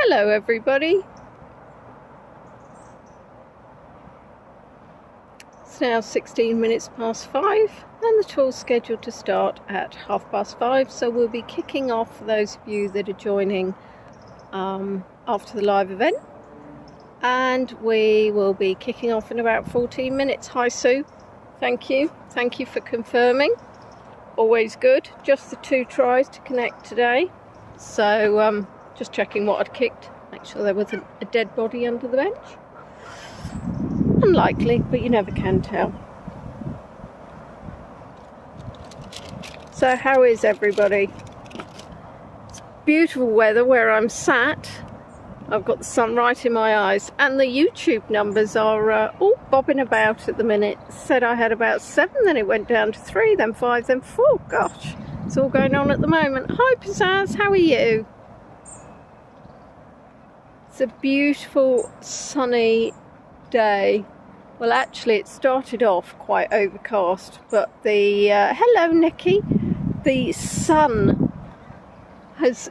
Hello everybody. It's now 16 minutes past 5 and the tour's scheduled to start at 5:30, so we'll be kicking off for those of you that are joining after the live event, and we will be kicking off in about 14 minutes. Hi Sue, thank you for confirming. Always good. Just the 2 tries to connect today, so just checking what I'd kicked, make sure there wasn't a dead body under the bench. Unlikely, but you never can tell. So how is everybody? It's beautiful weather where I'm sat. I've got the sun right in my eyes, and the YouTube numbers are all bobbing about at the minute. Said I had about 7, then it went down to 3, then 5, then 4. Gosh, it's all going on at the moment. Hi Pizzazz, how are you? It's a beautiful sunny day. Well, actually it started off quite overcast, but the hello Nikki, the sun has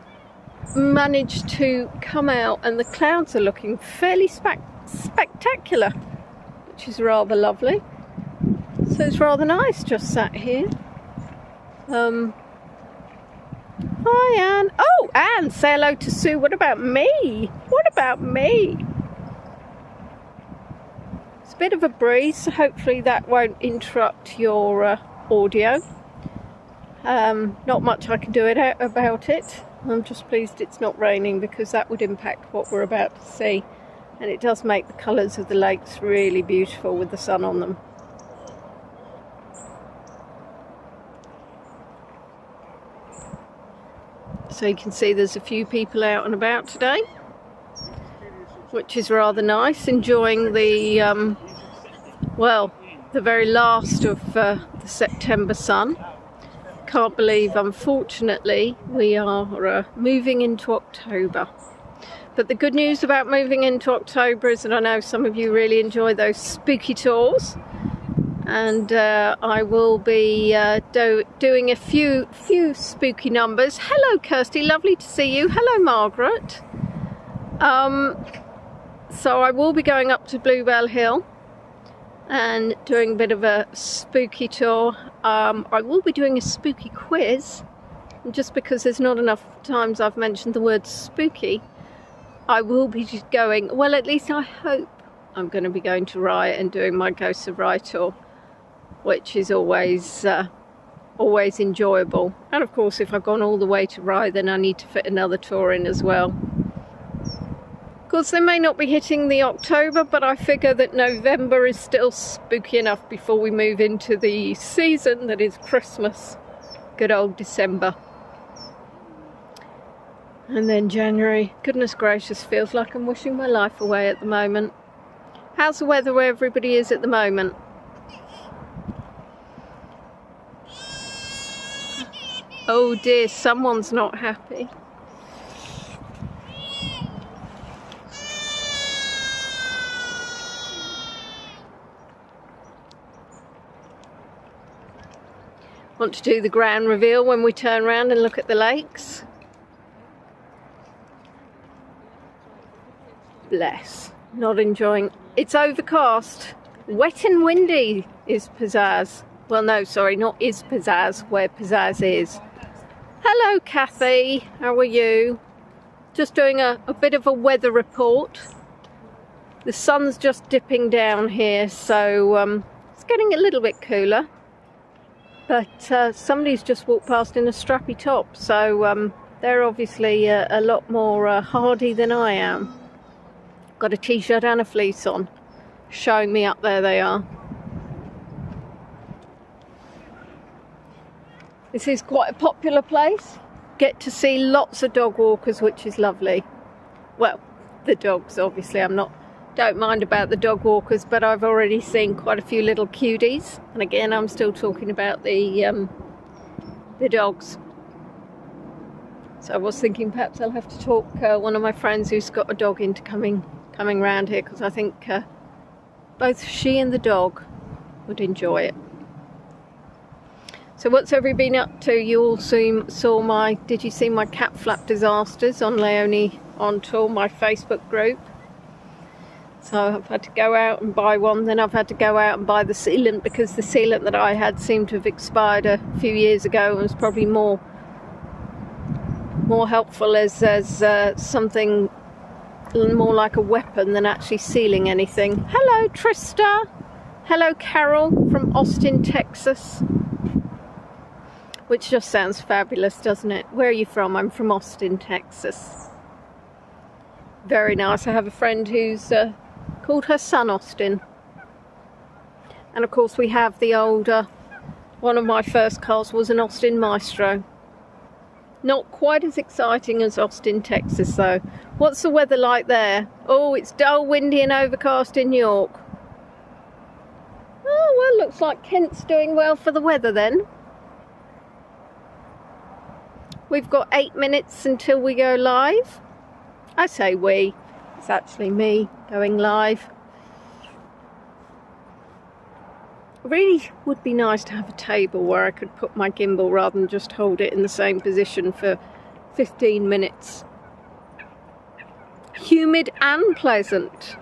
managed to come out and the clouds are looking fairly spectacular, which is rather lovely. So it's rather nice just sat here. Hi Anne. Oh, Anne, say hello to Sue. What about me? What about me? It's a bit of a breeze, so hopefully that won't interrupt your audio. Not much I can do about it. I'm just pleased it's not raining, because that would impact what we're about to see. And it does make the colours of the lakes really beautiful with the sun on them. So you can see there's a few people out and about today, which is rather nice, enjoying the, well, the very last of the September sun. Can't believe, unfortunately, we are moving into October. But the good news about moving into October is that I know some of you really enjoy those spooky tours, and I will be doing a few spooky numbers. Hello Kirsty, lovely to see you. Hello Margaret. So I will be going up to Bluebell Hill and doing a bit of a spooky tour. I will be doing a spooky quiz, and just because there's not enough times I've mentioned the word spooky, I will be going, well, at least I hope I'm going to be going to Rye and doing my Ghosts of Rye tour, which is always enjoyable. And of course, if I've gone all the way to Rye, then I need to fit another tour in as well. Of course, they may not be hitting the October, but I figure that November is still spooky enough before we move into the season that is Christmas. Good old December. And then January. Goodness gracious, feels like I'm wishing my life away at the moment. How's the weather where everybody is at the moment? Oh dear, someone's not happy. Want to do the grand reveal when we turn around and look at the lakes? Bless. Not enjoying. It's overcast. Wet and windy is Pizzazz. Well, no, sorry, not is Pizzazz, where Pizzazz is. Hello, Kathy. How are you? Just doing a bit of a weather report. The sun's just dipping down here, so it's getting a little bit cooler. But somebody's just walked past in a strappy top, so they're obviously a lot more hardy than I am. Got a t-shirt and a fleece on, showing me up there they are. This is quite a popular place. Get to see lots of dog walkers, which is lovely. Well, the dogs, obviously. Don't mind about the dog walkers, but I've already seen quite a few little cuties. And again, I'm still talking about the dogs. So I was thinking perhaps I'll have to talk one of my friends who's got a dog into coming round here, because I think both she and the dog would enjoy it. So what's everybody been up to? You all saw did you see my cat flap disasters on Leonie on tour, my Facebook group. So I've had to go out and buy one. Then I've had to go out and buy the sealant, because the sealant that I had seemed to have expired a few years ago and was probably more helpful as something more like a weapon than actually sealing anything. Hello Trista. Hello Carol from Austin, Texas. Which just sounds fabulous, doesn't it? Where are you from? I'm from Austin, Texas. Very nice. I have a friend who's called her son Austin. And of course we have the older, one of my first cars was an Austin Maestro. Not quite as exciting as Austin, Texas though. What's the weather like there? Oh, it's dull, windy and overcast in York. Oh, well, looks like Kent's doing well for the weather then. We've got 8 minutes until we go live. I say we, it's actually me going live. It really would be nice to have a table where I could put my gimbal rather than just hold it in the same position for 15 minutes. Humid and pleasant.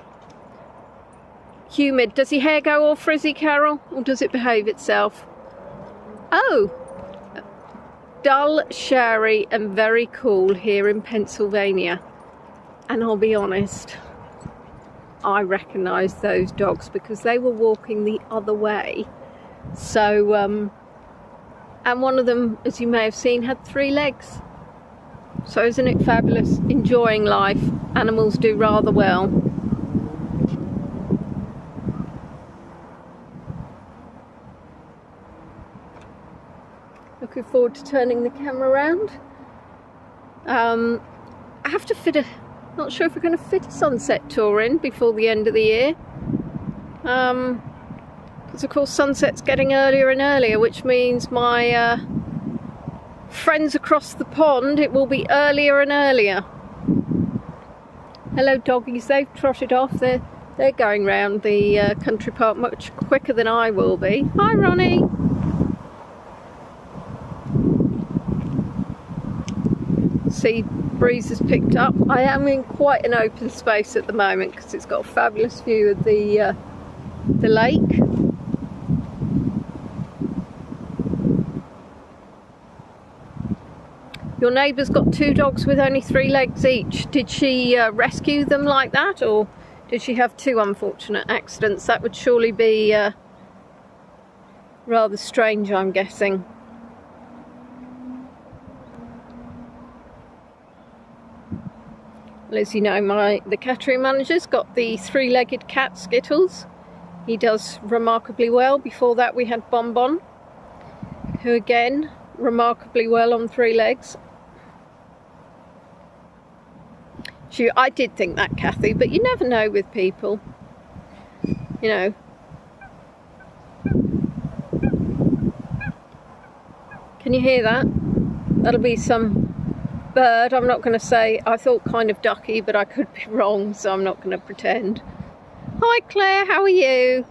Humid. Does your hair go all frizzy, Carol? Or does it behave itself? Oh! Dull, showery and very cool here in Pennsylvania. And I'll be honest, I recognise those dogs because they were walking the other way. So, and one of them, as you may have seen, had 3 legs. So isn't it fabulous? Enjoying life. Animals do rather well. Looking forward to turning the camera around. I have to fit not sure if we're going to fit a sunset tour in before the end of the year. Because of course sunset's getting earlier and earlier, which means my friends across the pond, it will be earlier and earlier. Hello doggies, they've trotted off. They're going round the country park much quicker than I will be. Hi Ronnie. See, breeze has picked up. I am in quite an open space at the moment because it's got a fabulous view of the lake. Your neighbour's got 2 dogs with only 3 legs each. Did she rescue them like that, or did she have 2 unfortunate accidents? That would surely be rather strange, I'm guessing. Well, as you know, the catering manager's got the 3-legged cat Skittles. He does remarkably well. Before that we had Bonbon, who again, remarkably well on 3 legs. I did think that, Kathy, but you never know with people. You know. Can you hear that? That'll be some bird. I'm not going to say. I thought kind of ducky, but I could be wrong, so I'm not going to pretend. Hi Claire, how are you?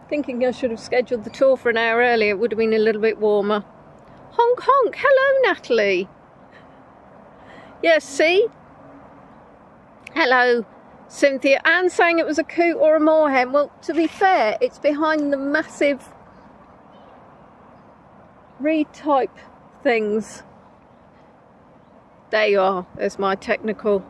Thinking I should have scheduled the tour for an hour earlier. It would have been a little bit warmer. Honk honk. Hello Natalie. Yes, see? Hello Cynthia. Anne saying it was a coot or a moorhen. Well, to be fair, it's behind the massive reed type things. There you are. There's my technical.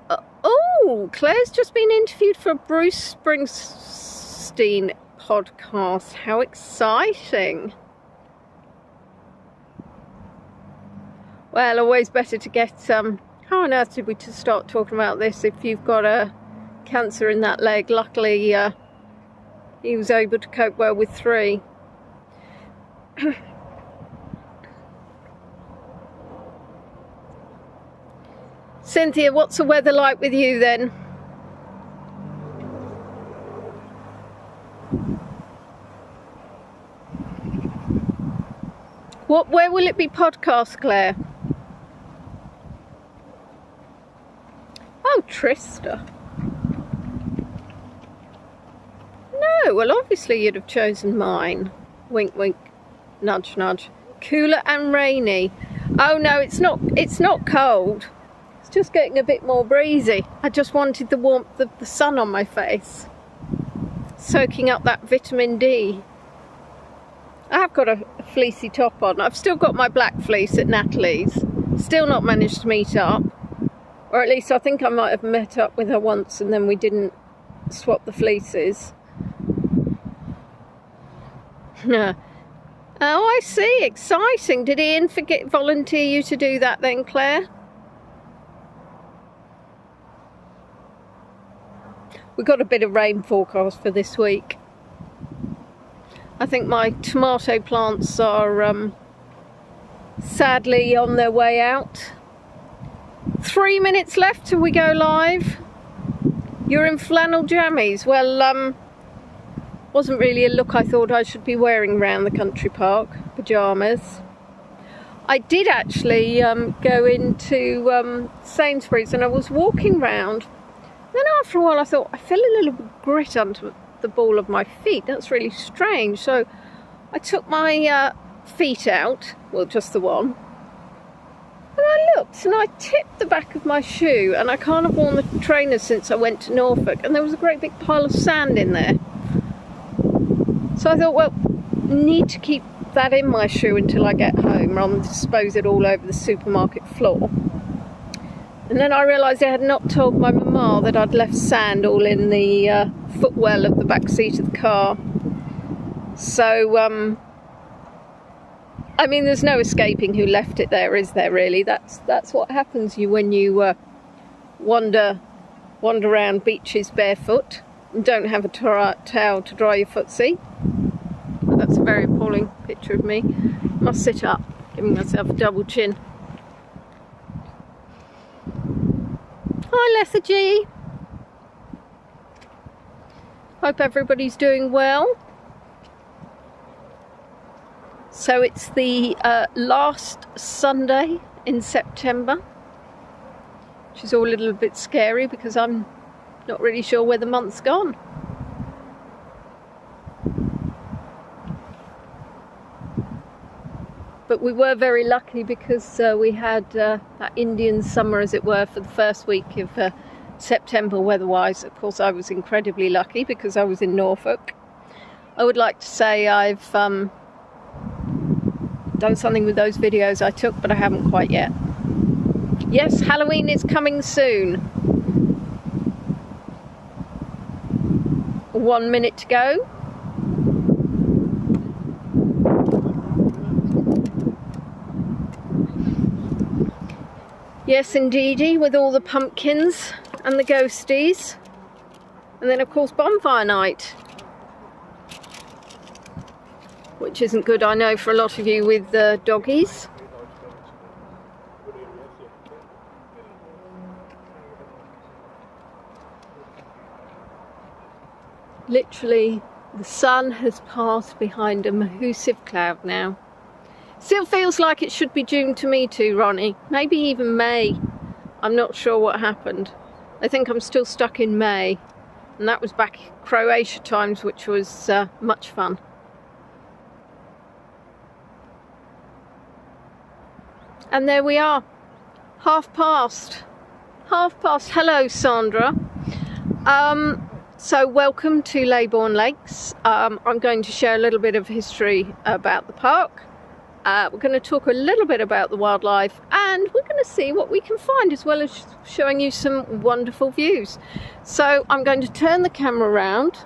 Oh, Claire's just been interviewed for a Bruce Springsteen podcast. How exciting. Well, always better to get how on earth did we start talking about this if you've got a cancer in that leg? Luckily he was able to cope well with 3. Cynthia, what's the weather like with you then? Where will it be podcast, Claire? Oh, Trista. No, well obviously you'd have chosen mine. Wink wink, nudge nudge. Cooler and rainy. Oh no, it's not cold. It's just getting a bit more breezy. I just wanted the warmth of the sun on my face, soaking up that vitamin D. I have got a fleecy top on. I've still got my black fleece at Natalie's. Still not managed to meet up. Or at least I think I might have met up with her once and then we didn't swap the fleeces. Oh, I see. Exciting. Did Ian volunteer you to do that then, Claire? We've got a bit of rain forecast for this week. I think my tomato plants are sadly on their way out. 3 minutes left till we go live. You're in flannel jammies. Well, wasn't really a look I thought I should be wearing around the country park. Pyjamas. I did actually go into Sainsbury's and I was walking round. Then after a while I thought I feel a little bit grit under the ball of my feet. That's really strange. So I took my feet out, well, just the one, and I looked and I tipped the back of my shoe, and I can't have worn the trainers since I went to Norfolk, and there was a great big pile of sand in there. So I thought, well, I need to keep that in my shoe until I get home rather than dispose it all over the supermarket floor. And then I realised I had not told my mama that I'd left sand all in the footwell of the back seat of the car. So, I mean, there's no escaping who left it there, is there really? That's what happens when you wander around beaches barefoot and don't have a towel to dry your footsie. Oh, that's a very appalling picture of me. Must sit up, giving myself a double chin. Hi Lethargy. Hope everybody's doing well. So it's the last Sunday in September, which is all a little bit scary because I'm not really sure where the month's gone. But we were very lucky because we had that Indian summer, as it were, for the first week of September weather-wise. Of course, I was incredibly lucky because I was in Norfolk. I would like to say I've done something with those videos I took, but I haven't quite yet. Yes, Halloween is coming soon. 1 minute to go. Yes, indeedy, with all the pumpkins and the ghosties. And then, of course, bonfire night. Which isn't good, I know, for a lot of you with doggies. Literally, the sun has passed behind a massive cloud now. Still feels like it should be June to me too, Ronnie. Maybe even May. I'm not sure what happened. I think I'm still stuck in May. And that was back Croatia times, which was much fun. And there we are. Half past. Hello, Sandra. So welcome to Leybourne Lakes. I'm going to share a little bit of history about the park. We're going to talk a little bit about the wildlife, and we're going to see what we can find, as well as showing you some wonderful views. So I'm going to turn the camera round.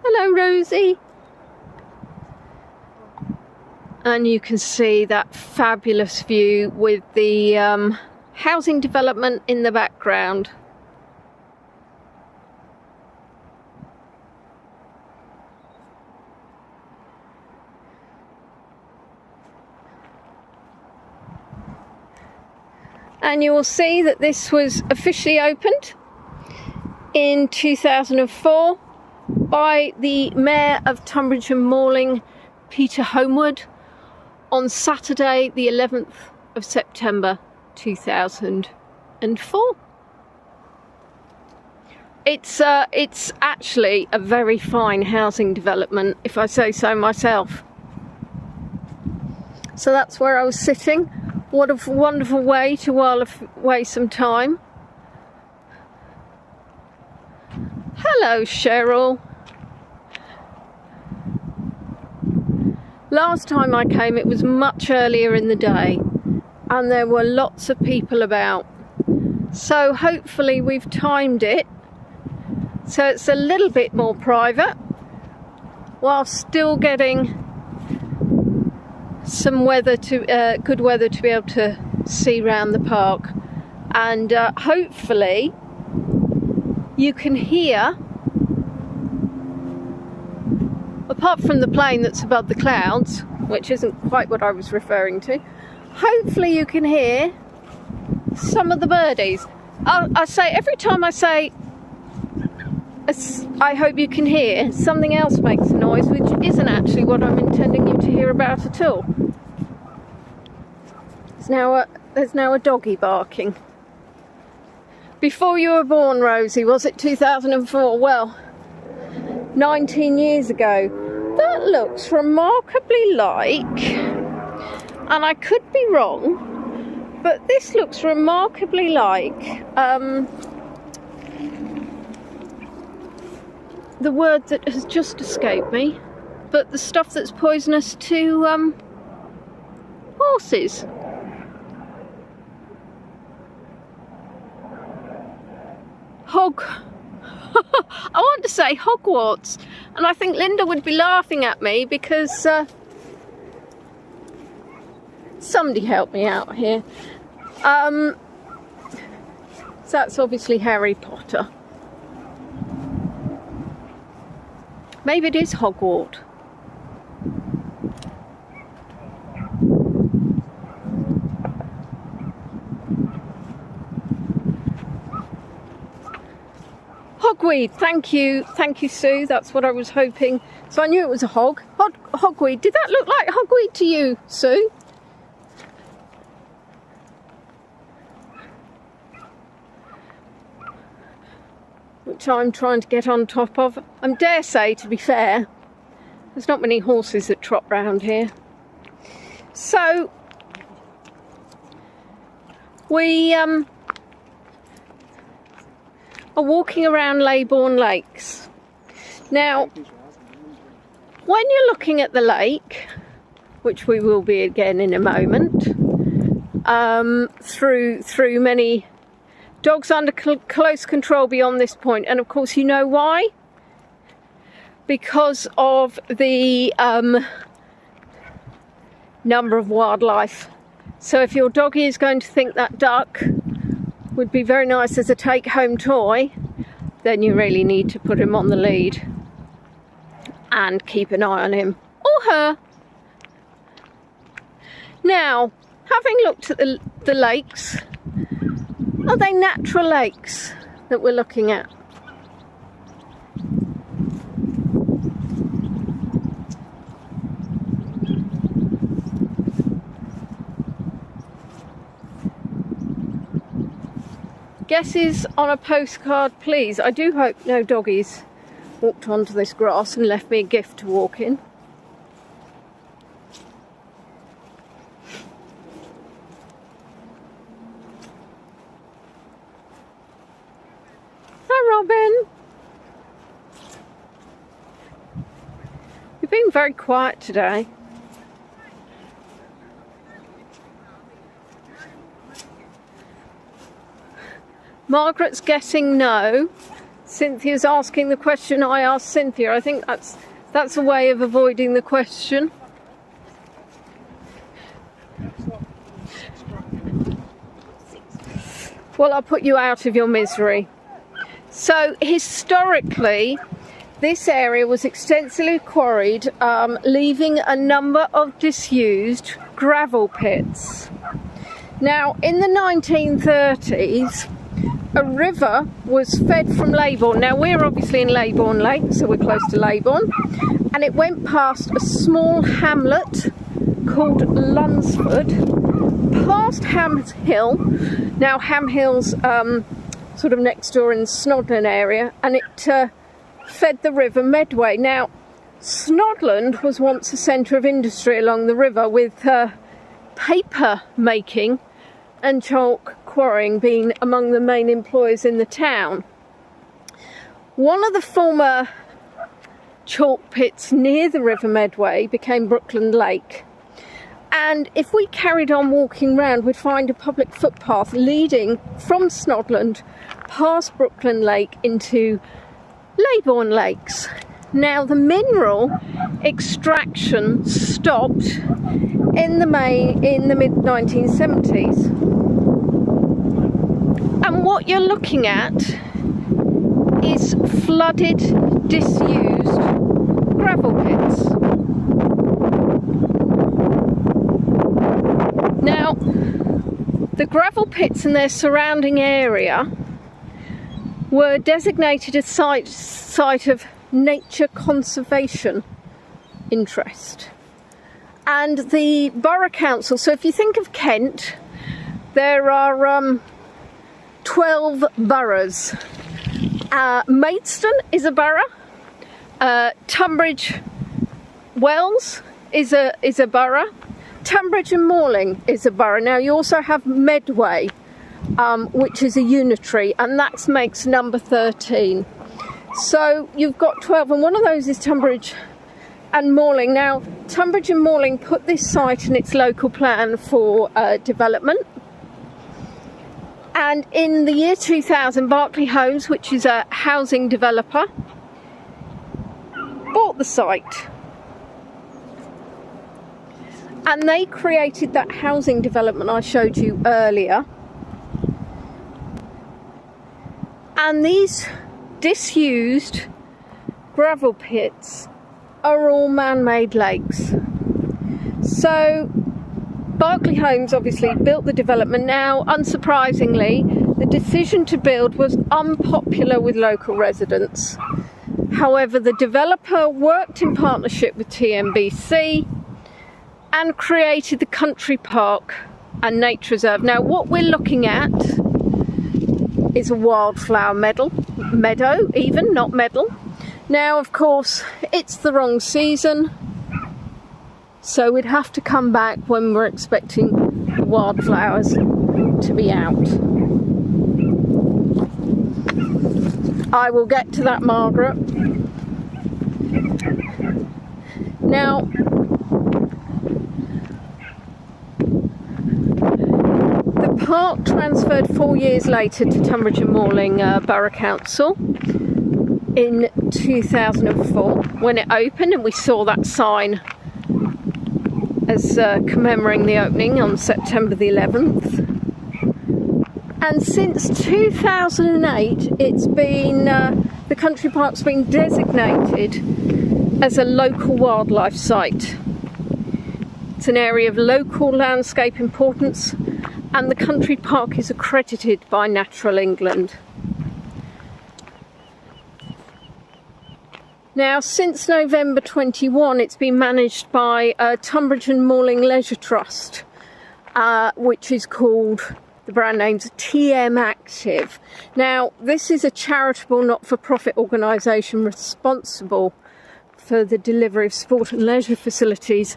Hello, Rosie. And you can see that fabulous view with the housing development in the background. And you will see that this was officially opened in 2004 by the Mayor of Tunbridge and Malling, Peter Homewood, on Saturday the 11th of September 2004. It's actually a very fine housing development, if I say so myself. So that's where I was sitting. What a wonderful way to while away some time. Hello, Cheryl. Last time I came, it was much earlier in the day, and there were lots of people about. So hopefully we've timed it so it's a little bit more private, while still getting some weather to good weather to be able to see round the park, and hopefully you can hear, apart from the plane that's above the clouds, which isn't quite what I was referring to, hopefully you can hear some of the birdies. I say, every time I say I hope you can hear, something else makes a noise which isn't actually what I'm intending you to hear about at all. There's now a doggy barking. Before you were born, Rosie, was it 2004? Well, 19 years ago. That looks remarkably like, and I could be wrong, but this looks remarkably like the word that has just escaped me, but the stuff that's poisonous to horses. I want to say Hogwarts, and I think Linda would be laughing at me because somebody help me out here. So that's obviously Harry Potter. Maybe it is Hogwarts. Hogweed, thank you, Sue. That's what I was hoping. So I knew it was a hogweed. Did that look like hogweed to you, Sue? Which I'm trying to get on top of. I dare say, to be fair, there's not many horses that trot round here. So we are walking around Leybourne Lakes. Now, when you're looking at the lake, which we will be again in a moment, through many dogs under close control beyond this point, and of course you know why? Because of the number of wildlife. So if your doggy is going to think that duck would be very nice as a take-home toy, then you really need to put him on the lead and keep an eye on him or her. Now, having looked at the lakes, are they natural lakes that we're looking at? Guesses on a postcard, please. I do hope no doggies walked onto this grass and left me a gift to walk in. Hi, Robin. You've been very quiet today. Margaret's guessing no. Cynthia's asking the question I asked Cynthia. I think that's a way of avoiding the question. Well, I'll put you out of your misery. So historically, this area was extensively quarried, leaving a number of disused gravel pits. Now, in the 1930s, a river was fed from Leybourne. Now, we're obviously in Leybourne Lakes, so we're close to Leybourne, and it went past a small hamlet called Lunsford, past Ham Hill. Now, Ham Hill's sort of next door in the Snodland area, and it fed the River Medway. Now, Snodland was once a centre of industry along the river, with paper making and chalk quarrying being among the main employers in the town. One of the former chalk pits near the River Medway became Leybourne Lake, and if we carried on walking round, we'd find a public footpath leading from Snodland past Leybourne Lake into Leybourne Lakes. Now, the mineral extraction stopped in the mid-1970s, and what you're looking at is flooded, disused gravel pits. Now, the gravel pits and their surrounding area were designated a site of nature conservation interest. And the borough council, so if you think of Kent, there are 12 boroughs. Maidstone is a borough. Tunbridge Wells is a borough. Tunbridge and Morling is a borough. Now, you also have Medway, which is a unitary, and that makes number 13. So you've got 12, and one of those is Tunbridge and Morling. Now, Tunbridge and Morling put this site in its local plan for development. And in the year 2000, Berkeley Homes, which is a housing developer, bought the site. And they created that housing development I showed you earlier. And these disused gravel pits are all man-made lakes. So Berkeley Homes obviously built the development. Now, unsurprisingly, the decision to build was unpopular with local residents. However, the developer worked in partnership with TNBC and created the country park and nature reserve. Now, what we're looking at is a wildflower meadow, even, not medal. Now, of course, it's the wrong season, so we'd have to come back when we're expecting the wildflowers to be out. I will get to that, Margaret. Now, the park transferred 4 years later to Tunbridge and Morling Borough Council in 2004 when it opened, and we saw that sign as commemorating the opening on September the 11th. And since 2008, it's been the country park's been designated as a local wildlife site. It's an area of local landscape importance, and the country park is accredited by Natural England. Now, since November 21, it's been managed by Tunbridge and Morling Leisure Trust, which is called, the brand name's TM Active. Now, this is a charitable not-for-profit organisation responsible for the delivery of sport and leisure facilities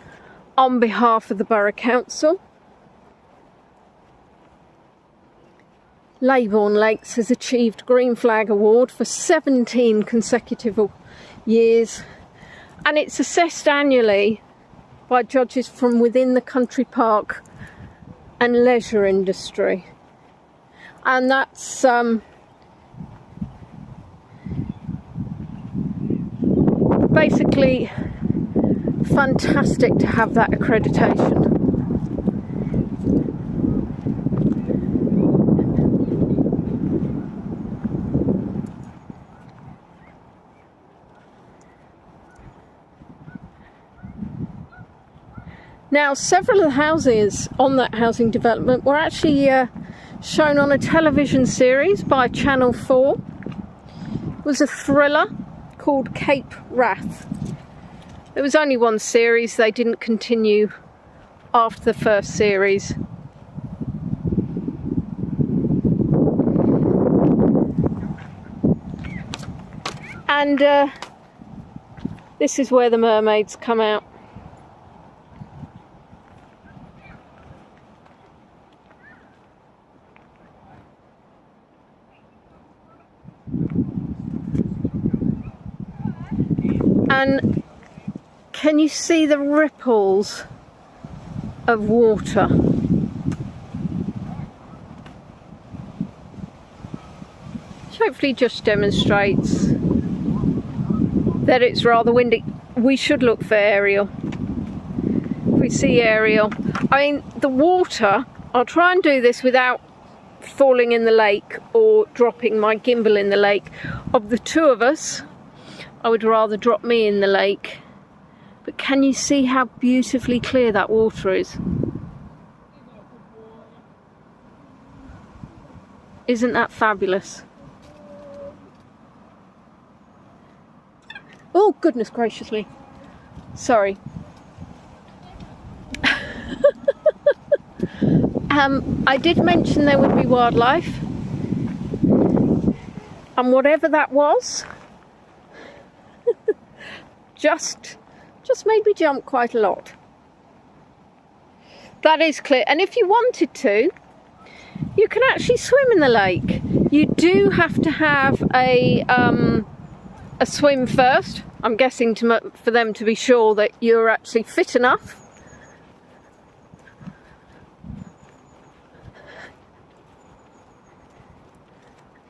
on behalf of the Borough Council. Leybourne Lakes has achieved Green Flag Award for 17 consecutive years, and it's assessed annually by judges from within the country park and leisure industry, and that's basically fantastic to have that accreditation. Now, several of the houses on that housing development were actually shown on a television series by Channel 4. It was a thriller called Cape Wrath. There was only one series, they didn't continue after the first series. And this is where the mermaids come out. And can you see the ripples of water? Which hopefully just demonstrates that it's rather windy. We should look for Ariel. If we see Ariel, I mean the water, I'll try and do this without falling in the lake or dropping my gimbal in the lake. Of the two of us, I would rather drop me in the lake. But can you see how beautifully clear that water is? Isn't that fabulous? Oh, goodness gracious me. Sorry. I did mention there would be wildlife. And whatever that was, just made me jump quite a lot. That is clear. And if you wanted to, you can actually swim in the lake. You do have to have a swim first. I'm guessing for them to be sure that you're actually fit enough.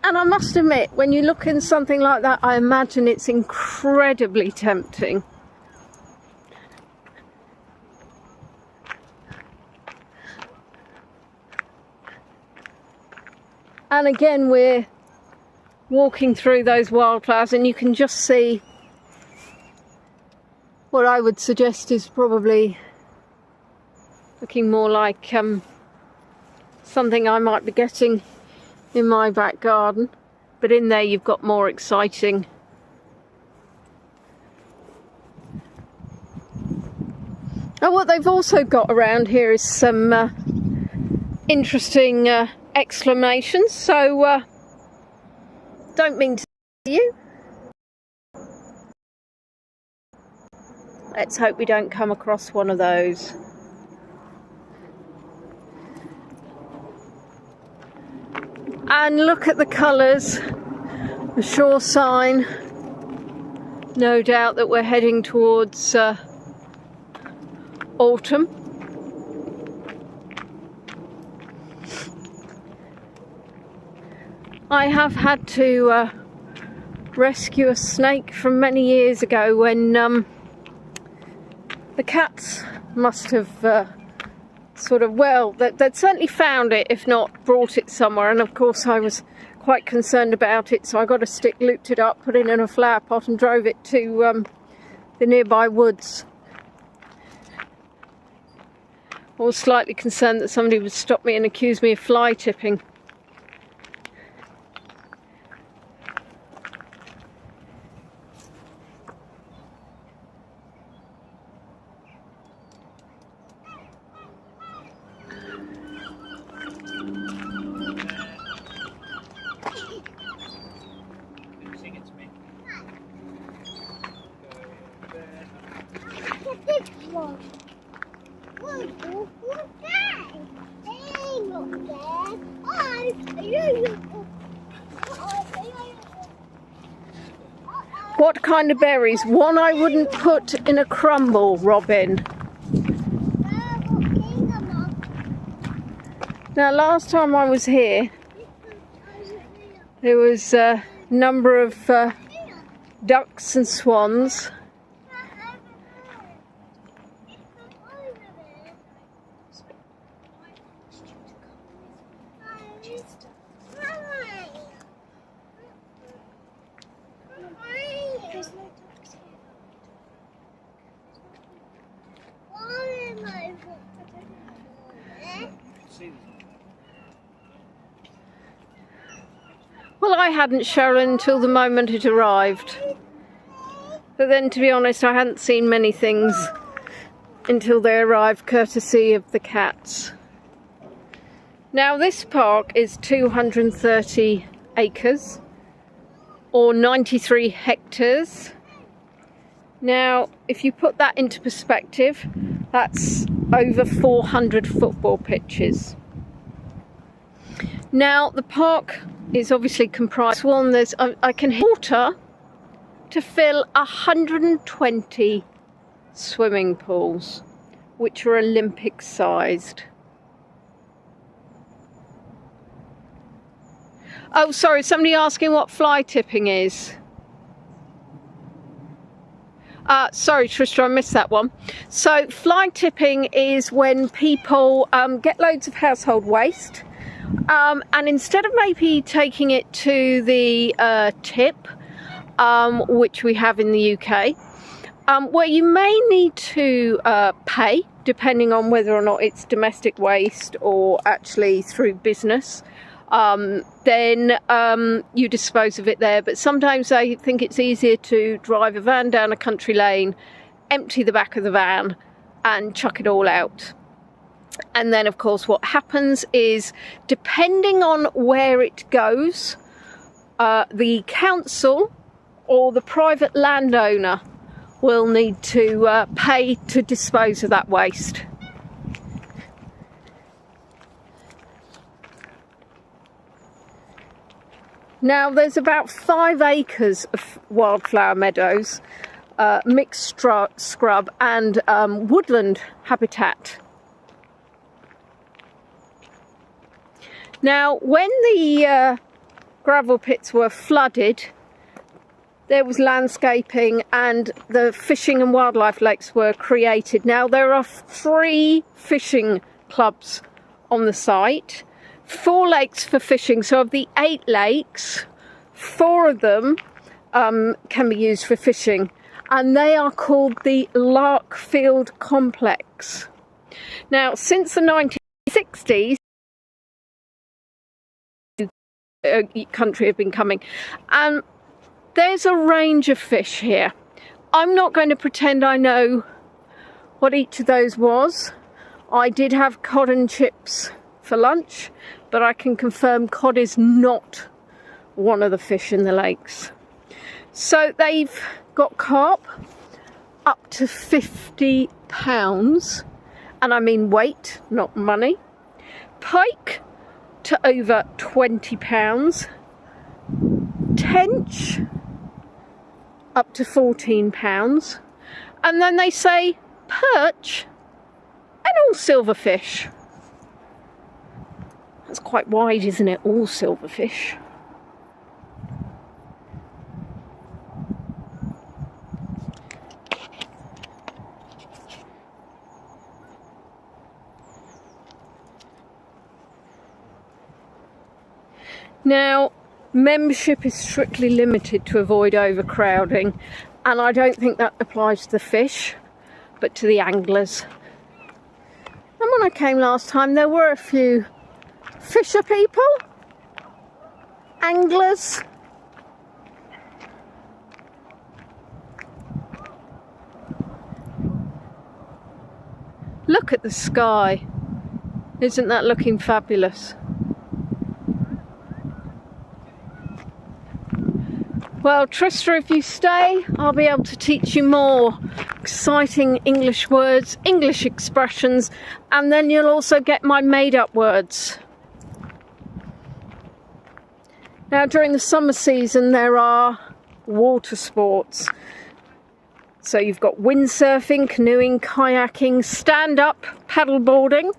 And I must admit, when you look in something like that, I imagine it's incredibly tempting. And again, we're walking through those wildflowers and you can just see what I would suggest is probably looking more like something I might be getting in my back garden, but in there you've got more exciting and what they've also got around here is some interesting exclamations, so don't mean to see you. Let's hope we don't come across one of those. And look at the colours, the shore sign. No doubt that we're heading towards autumn. I have had to rescue a snake from many years ago when the cats must have well, they'd certainly found it, if not brought it somewhere, and of course I was quite concerned about it, so I got a stick, looped it up, put it in a flower pot and drove it to the nearby woods. I was slightly concerned that somebody would stop me and accuse me of fly tipping. What kind of berries? One I wouldn't put in a crumble, Robin. Now, last time I was here, there was a number of ducks and swans. Well, I hadn't Sharon until the moment it arrived. But then, to be honest, I hadn't seen many things until they arrived, courtesy of the cats. Now, this park is 230 acres. or 93 hectares. Now, if you put that into perspective, that's over 400 football pitches. Now, the park is obviously comprised. Well, I can hear water to fill 120 swimming pools, which are Olympic sized. Oh, sorry, somebody asking what fly tipping is. Sorry, Trista, I missed that one. So fly tipping is when people get loads of household waste, and instead of maybe taking it to the tip, which we have in the UK, where you may need to pay, depending on whether or not it's domestic waste or actually through business, then you dispose of it there. But sometimes I think it's easier to drive a van down a country lane, empty the back of the van and chuck it all out. And then of course what happens is, depending on where it goes, the council or the private landowner will need to pay to dispose of that waste. Now, there's about 5 acres of wildflower meadows, mixed scrub and woodland habitat. Now, when the gravel pits were flooded, there was landscaping and the fishing and wildlife lakes were created. Now, there are 3 fishing clubs on the site. 4 lakes for fishing, so of the 8 lakes, 4 of them can be used for fishing, and they are called the Larkfield Complex. Now, since the 1960s, country have been coming, and there's a range of fish here. I'm not going to pretend I know what each of those was. I did have cod and chips for lunch, but I can confirm cod is not one of the fish in the lakes. So they've got carp up to 50 pounds, and I mean weight, not money. Pike to over 20 pounds. Tench up to 14 pounds. And then they say perch and all silverfish. That's quite wide, isn't it? All silverfish. Now, membership is strictly limited to avoid overcrowding, and I don't think that applies to the fish, but to the anglers. And when I came last time, there were a few fisher people, anglers. Look at the sky. Isn't that looking fabulous? Well, Trista, if you stay, I'll be able to teach you more exciting English words, English expressions, and then you'll also get my made-up words. Now, during the summer season, there are water sports. So you've got windsurfing, canoeing, kayaking, stand-up paddleboarding,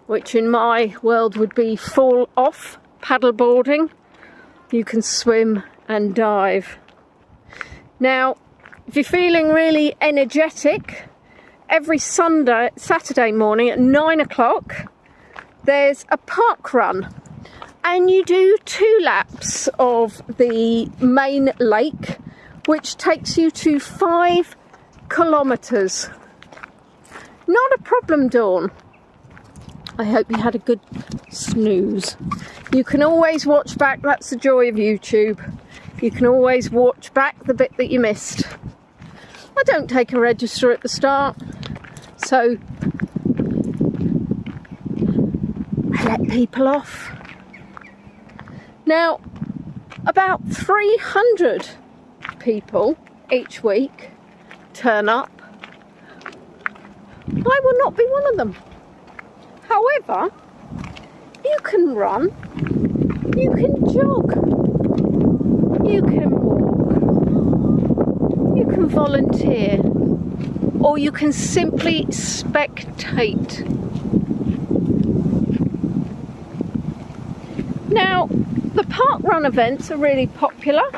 which in my world would be fall-off paddleboarding. You can swim and dive. Now, if you're feeling really energetic, every Saturday morning at 9 o'clock, there's a park run. And you do 2 laps of the main lake, which takes you to 5 kilometres. Not a problem, Dawn. I hope you had a good snooze. You can always watch back, that's the joy of YouTube. You can always watch back the bit that you missed. I don't take a register at the start, so I let people off. Now, About 300 people each week turn up. I will not be one of them. However, you can run, you can jog, you can walk, you can volunteer, or you can simply spectate. Now, the park run events are really popular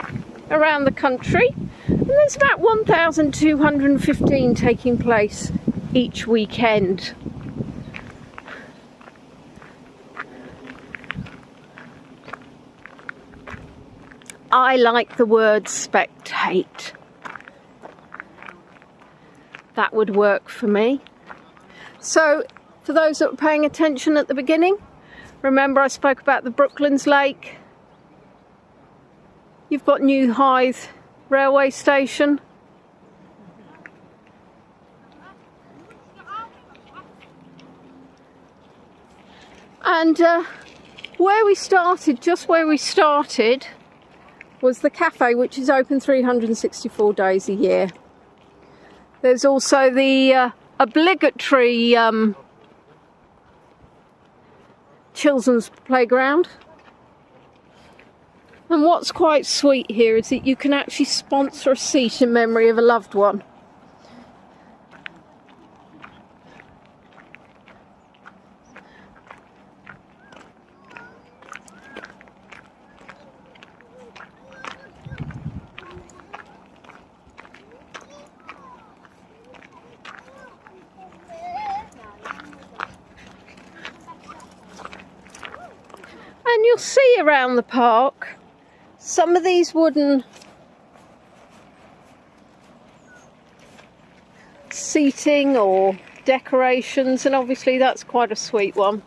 around the country, and there's about 1,215 taking place each weekend. I like the word spectate. That would work for me. So, for those that were paying attention at the beginning, remember I spoke about the Leybourne Lakes. You've got New Hythe railway station. And where we started, just where we started, was the cafe, which is open 364 days a year. There's also the obligatory children's playground. And what's quite sweet here is that you can actually sponsor a seat in memory of a loved one. And you'll see around the park some of these wooden seating or decorations, and obviously that's quite a sweet one.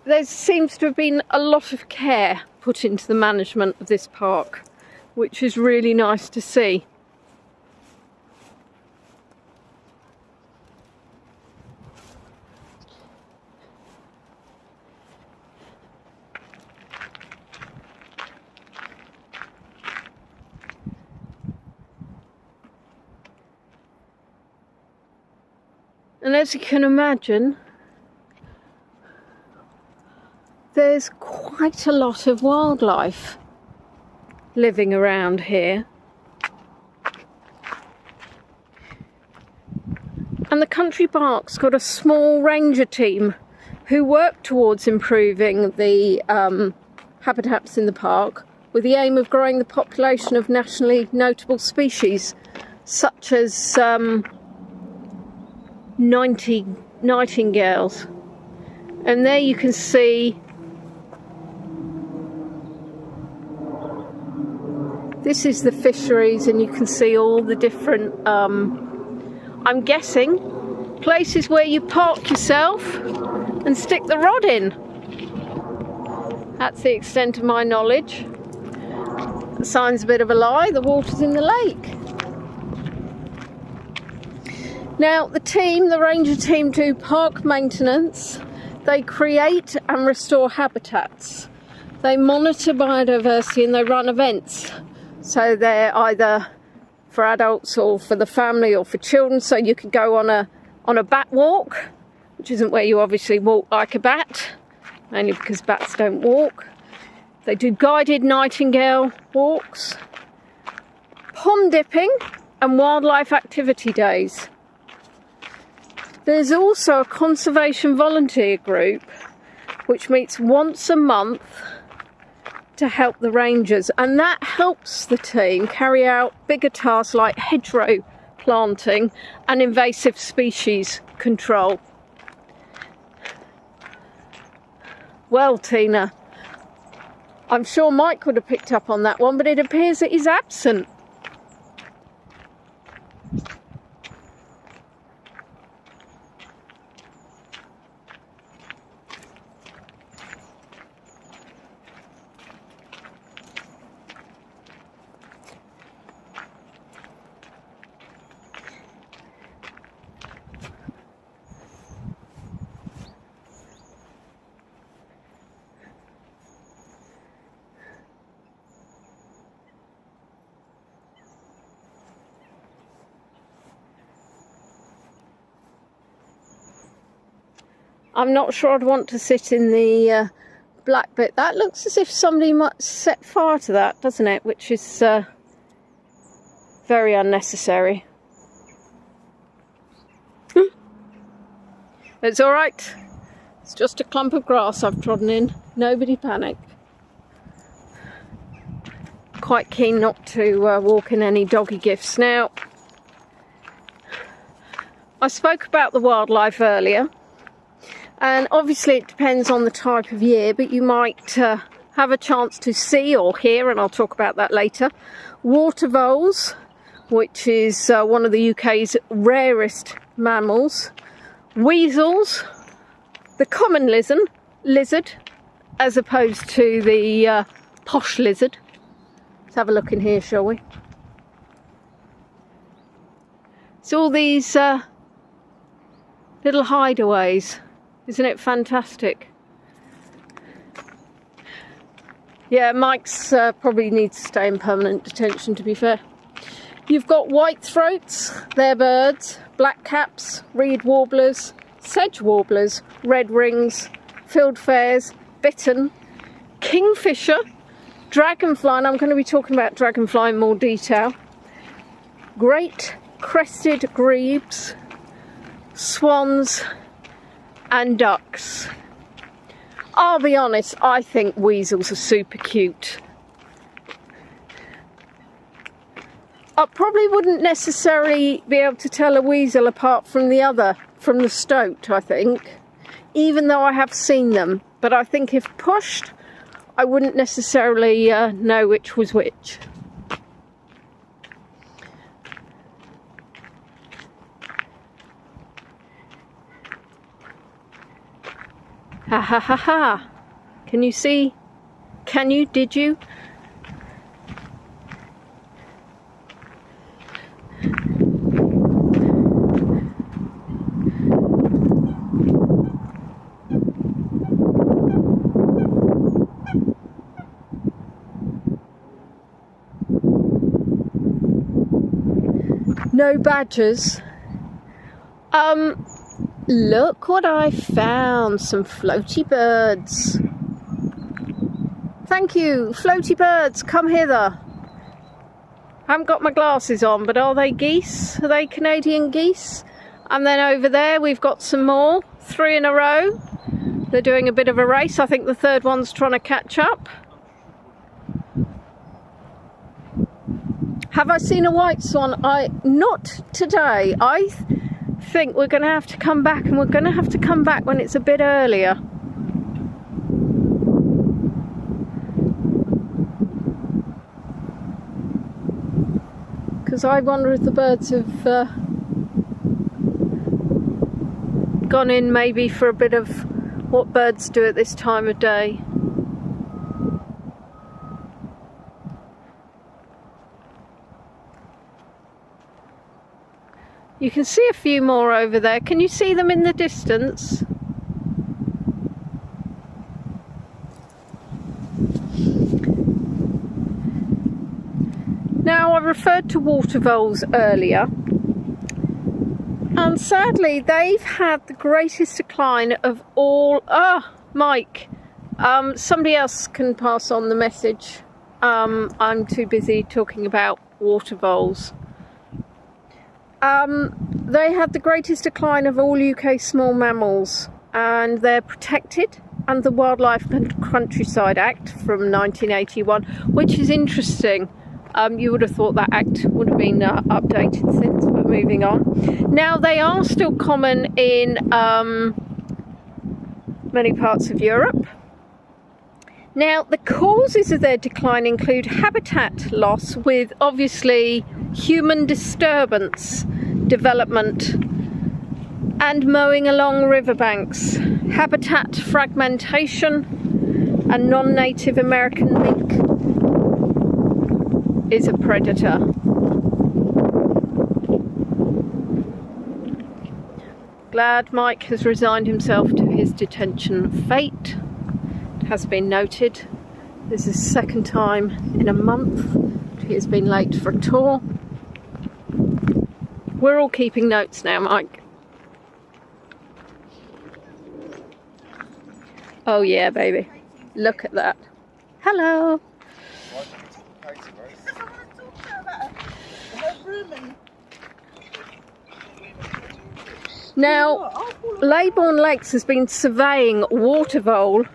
There seems to have been a lot of care put into the management of this park, which is really nice to see. And as you can imagine, there's quite a lot of wildlife living around here. And the country park's got a small ranger team who work towards improving the habitats in the park with the aim of growing the population of nationally notable species such as 90 nightingales. And there you can see this is the fisheries, and you can see all the different I'm guessing places where you park yourself and stick the rod in. That's the extent of my knowledge. The sign's a bit of a lie, the water's in the lake. Now the ranger team do park maintenance, they create and restore habitats, they monitor biodiversity, and they run events. So they're either for adults or for the family or for children. So you could go on a bat walk, which isn't where you obviously walk like a bat, mainly because bats don't walk. They do guided nightingale walks, pond dipping, and wildlife activity days. There's also a conservation volunteer group which meets once a month to help the rangers, and that helps the team carry out bigger tasks like hedgerow planting and invasive species control. Well, Tina, I'm sure Mike would have picked up on that one, but it appears that he's absent. I'm not sure I'd want to sit in the black bit. That looks as if somebody might set fire to that, doesn't it? Which is very unnecessary. It's all right. It's just a clump of grass I've trodden in. Nobody panic. Quite keen not to walk in any doggy gifts. Now, I spoke about the wildlife earlier, and obviously it depends on the type of year, but you might have a chance to see or hear, and I'll talk about that later, water voles, which is one of the UK's rarest mammals, weasels, the common lizard, as opposed to the posh lizard. Let's have a look in here, shall we? It's all these little hideaways. Isn't it fantastic? Yeah, Mike's probably needs to stay in permanent detention, to be fair. You've got white throats, they're birds, black caps, reed warblers, sedge warblers, red rings, field fares, bittern, kingfisher, dragonfly, and I'm going to be talking about dragonfly in more detail, great crested grebes, swans and ducks. I'll be honest, I think weasels are super cute. I probably wouldn't necessarily be able to tell a weasel apart from the stoat, I think, even though I have seen them. But I think if pushed, I wouldn't necessarily know which was which. Ha ha ha ha. Can you see? Can you? Did you? No badgers. Look what I found. Some floaty birds. Thank you, floaty birds, come hither. I haven't got my glasses on, but are they geese? Are they Canadian geese? And then over there we've got some more, 3 in a row. They're doing a bit of a race. I think the third one's trying to catch up. Have I seen a white swan? Not today. I think we're going to have to come back, and we're going to have to come back when it's a bit earlier. Because I wonder if the birds have gone in maybe for a bit of what birds do at this time of day. You can see a few more over there. Can you see them in the distance? Now, I referred to water voles earlier, and sadly they've had the greatest decline of all. Mike, somebody else can pass on the message. I'm too busy talking about water voles. They had the greatest decline of all UK small mammals, and they're protected under the Wildlife and Countryside Act from 1981, which is interesting. You would have thought that act would have been updated since, but moving on. Now, they are still common in many parts of Europe. Now, the causes of their decline include habitat loss with, obviously, human disturbance, development, and mowing along riverbanks, habitat fragmentation, and non-native American mink is a predator. Glad Mike has resigned himself to his detention fate. It has been noted. This is the second time in a month he has been late for a tour. We're all keeping notes now, Mike. Oh yeah, baby. Look at that. Hello. Now, Leybourne Lakes has been surveying water vole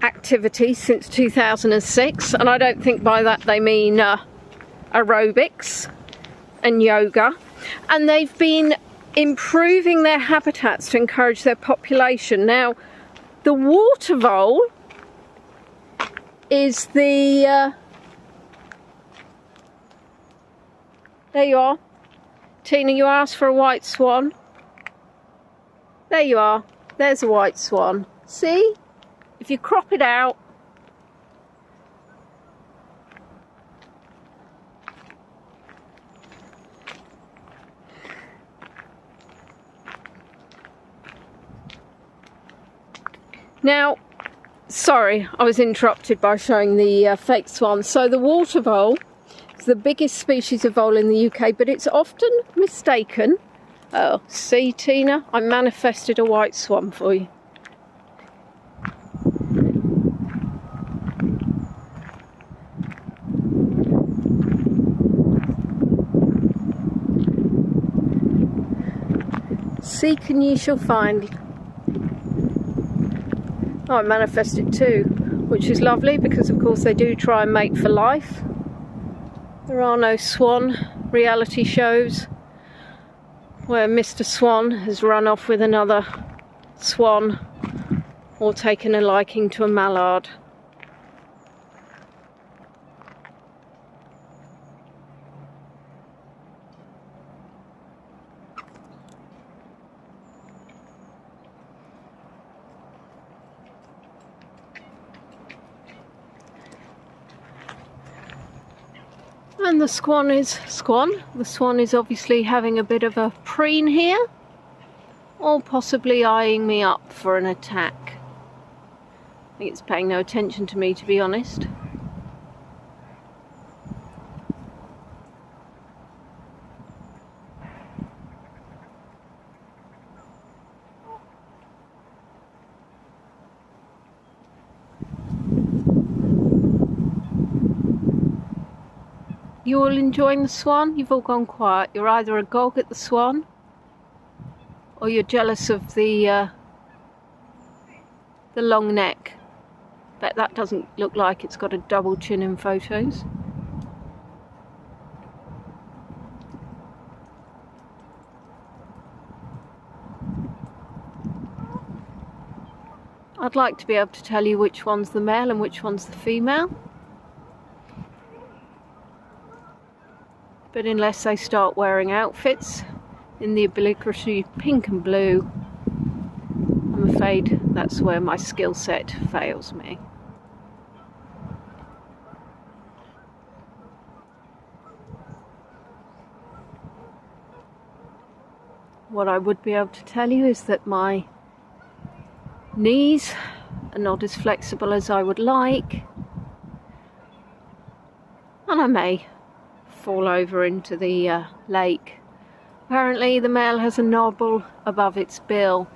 activity since 2006, and I don't think by that they mean aerobics and yoga. And they've been improving their habitats to encourage their population. Now, the water vole is the... there you are. Tina, you asked for a white swan. There you are. There's a white swan. See? If you crop it out, now, sorry, I was interrupted by showing the fake swan. So the water vole is the biggest species of vole in the UK, but it's often mistaken. Oh, see, Tina, I manifested a white swan for you. Seek and ye shall find. Oh, I manifested two, which is lovely because of course they do try and mate for life. There are no swan reality shows where Mr. Swan has run off with another swan or taken a liking to a mallard. And the swan is obviously having a bit of a preen here, or possibly eyeing me up for an attack. I think it's paying no attention to me, to be honest. You all enjoying the swan? You've all gone quiet. You're either agog at the swan, or you're jealous of the long neck. Bet that doesn't look like it's got a double chin in photos. I'd like to be able to tell you which one's the male and which one's the female. But unless they start wearing outfits in the obligatory pink and blue, I'm afraid that's where my skill set fails me. What I would be able to tell you is that my knees are not as flexible as I would like, and I may fall over into the lake. Apparently the male has a knobble above its bill.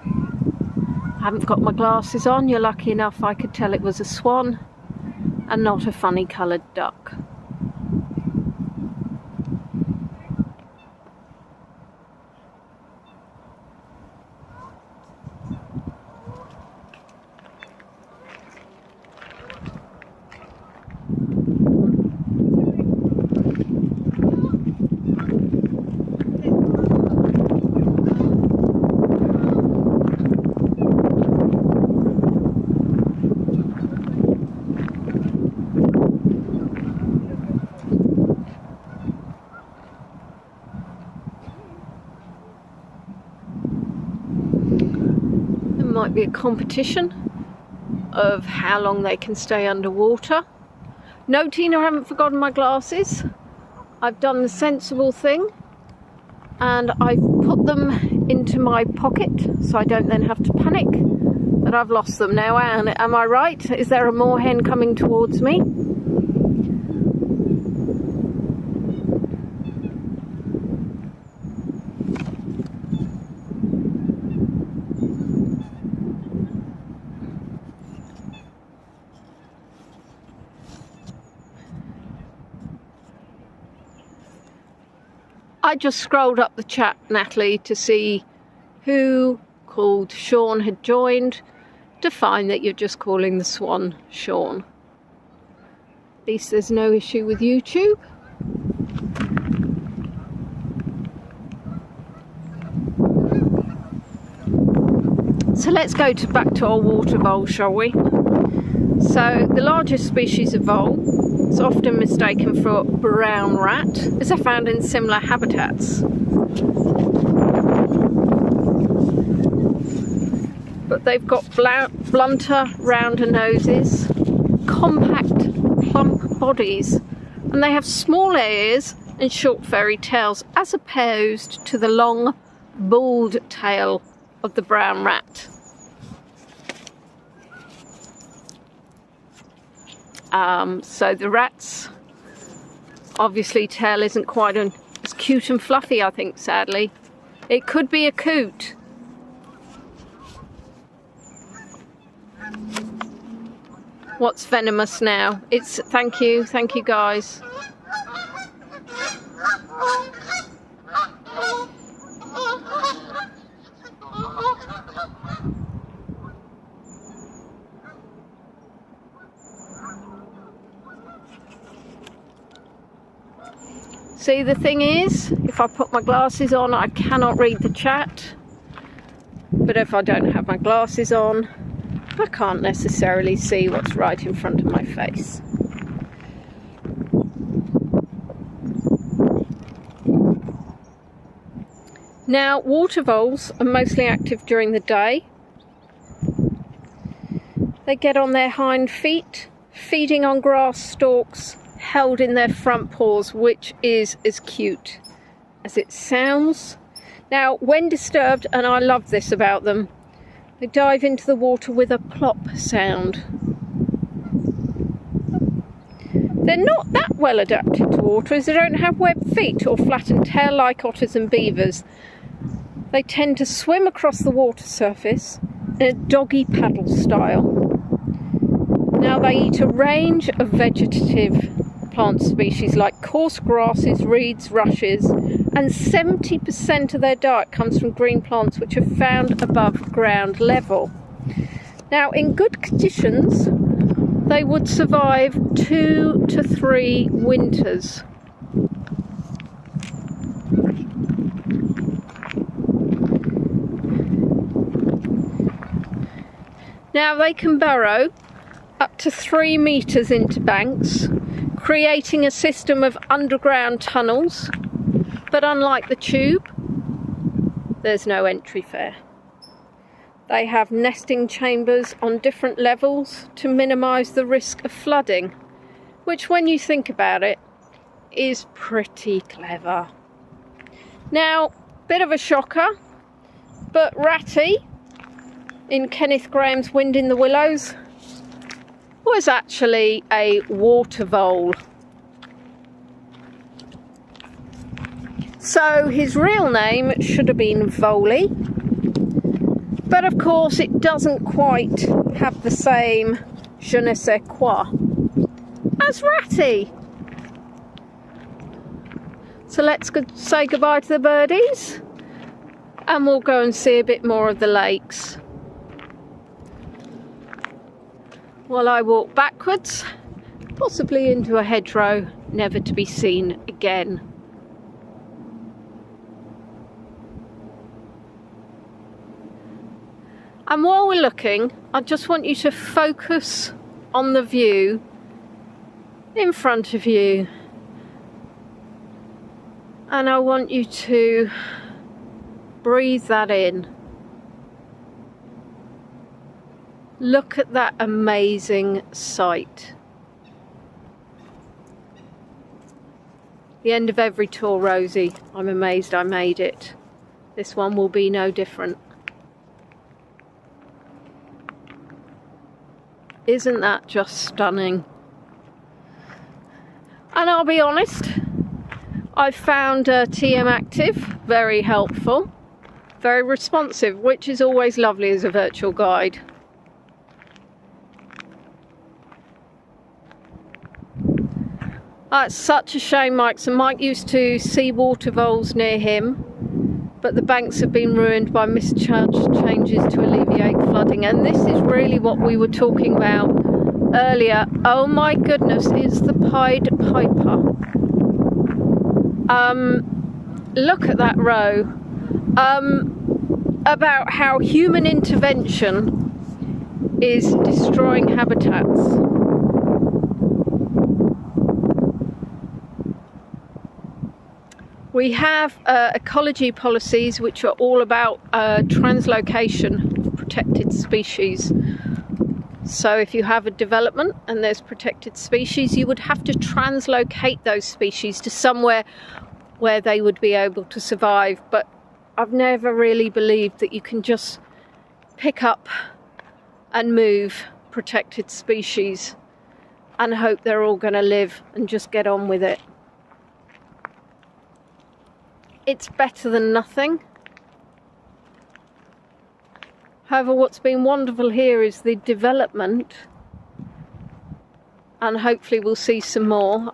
I haven't got my glasses on. You're lucky enough I could tell it was a swan and not a funny coloured duck. Might be a competition of how long they can stay underwater. No, Tina, I haven't forgotten my glasses. I've done the sensible thing and I've put them into my pocket so I don't then have to panic that I've lost them. Now, Anne, am I right? Is there a moorhen coming towards me? I just scrolled up the chat, Natalie, to see who called Sean had joined, to find that you're just calling the swan Sean. At least there's no issue with YouTube. So let's go back to our water vole, shall we? So the largest species of vole is often mistaken for brown rat, as they're found in similar habitats. But they've got blunter, rounder noses, compact, plump bodies, and they have small ears and short furry tails, as opposed to the long, bald tail of the brown rat. So the rat's obviously tail isn't quite as cute and fluffy, I think, sadly. It could be a coot. What's venomous now? It's thank you guys. See, the thing is, if I put my glasses on, I cannot read the chat. But if I don't have my glasses on, I can't necessarily see what's right in front of my face. Now, water voles are mostly active during the day. They get on their hind feet, feeding on grass stalks, held in their front paws, which is as cute as it sounds. Now, when disturbed, and I love this about them, they dive into the water with a plop sound. They're not that well adapted to water, as they don't have webbed feet or flattened tail like otters and beavers. They tend to swim across the water surface in a doggy paddle style. Now, they eat a range of vegetative plant species like coarse grasses, reeds, rushes, and 70% of their diet comes from green plants which are found above ground level. Now, in good conditions, they would survive 2 to 3 winters. Now, they can burrow up to 3 meters into banks, creating a system of underground tunnels, but unlike the tube, there's no entry fare. They have nesting chambers on different levels to minimise the risk of flooding, which, when you think about it, is pretty clever. Now, bit of a shocker, but Ratty in Kenneth Graham's Wind in the Willows was actually a water vole. So his real name should have been Voley, but of course it doesn't quite have the same je ne sais quoi as Ratty. So let's say goodbye to the birdies, and we'll go and see a bit more of the lakes while I walk backwards, possibly into a hedgerow, never to be seen again. And while we're looking, I just want you to focus on the view in front of you. And I want you to breathe that in. Look at that amazing sight. The end of every tour, Rosie. I'm amazed I made it. This one will be no different. Isn't that just stunning? And I'll be honest, I found TM Active very helpful, very responsive, which is always lovely as a virtual guide. Oh, it's such a shame, Mike. So Mike used to see water voles near him, but the banks have been ruined by misjudged changes to alleviate flooding. And this is really what we were talking about earlier. Oh my goodness, it's the Pied Piper. Look at that row. About how human intervention is destroying habitats. We have ecology policies which are all about translocation of protected species. So if you have a development and there's protected species, you would have to translocate those species to somewhere where they would be able to survive. But I've never really believed that you can just pick up and move protected species and hope they're all going to live and just get on with it. It's better than nothing. However, what's been wonderful here is the development, and hopefully we'll see some more.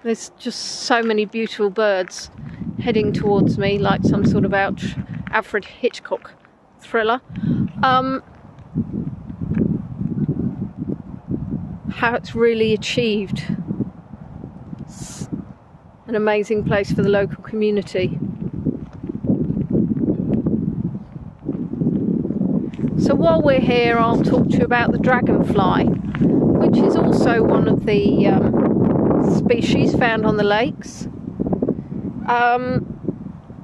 There's just so many beautiful birds heading towards me like some sort of Alfred Hitchcock thriller. How it's really achieved. It's an amazing place for the local community. So while we're here, I'll talk to you about the dragonfly, which is also one of the species found on the lakes.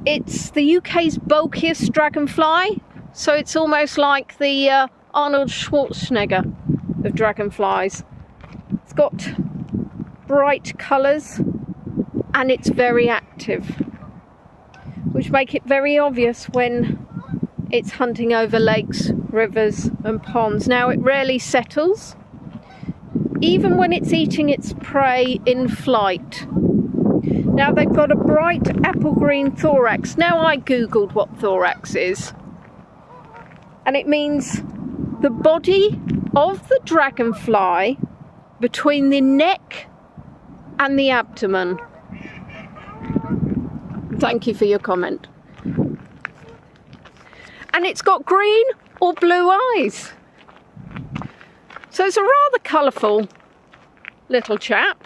It's the UK's bulkiest dragonfly, so it's almost like the Arnold Schwarzenegger of dragonflies. It's got bright colours and it's very active, which make it very obvious when it's hunting over lakes, rivers and ponds. Now, it rarely settles, even when it's eating its prey in flight. Now, they've got a bright apple green thorax. Now, I googled what thorax is, and it means the body of the dragonfly between the neck and the abdomen. Thank you for your comment. And it's got green or blue eyes. So it's a rather colourful little chap.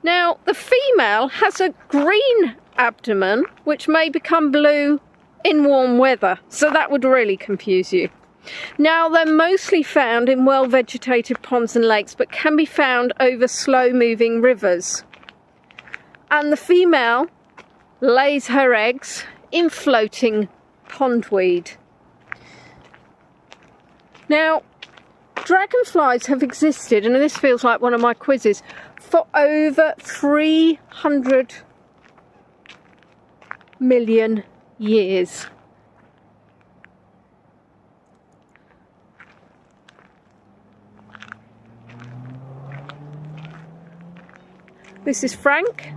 Now, the female has a green abdomen, which may become blue in warm weather. So that would really confuse you. Now, they're mostly found in well-vegetated ponds and lakes, but can be found over slow-moving rivers. And the female lays her eggs in floating pondweed. Now, dragonflies have existed, and this feels like one of my quizzes, for over 300 million years. This is Frank.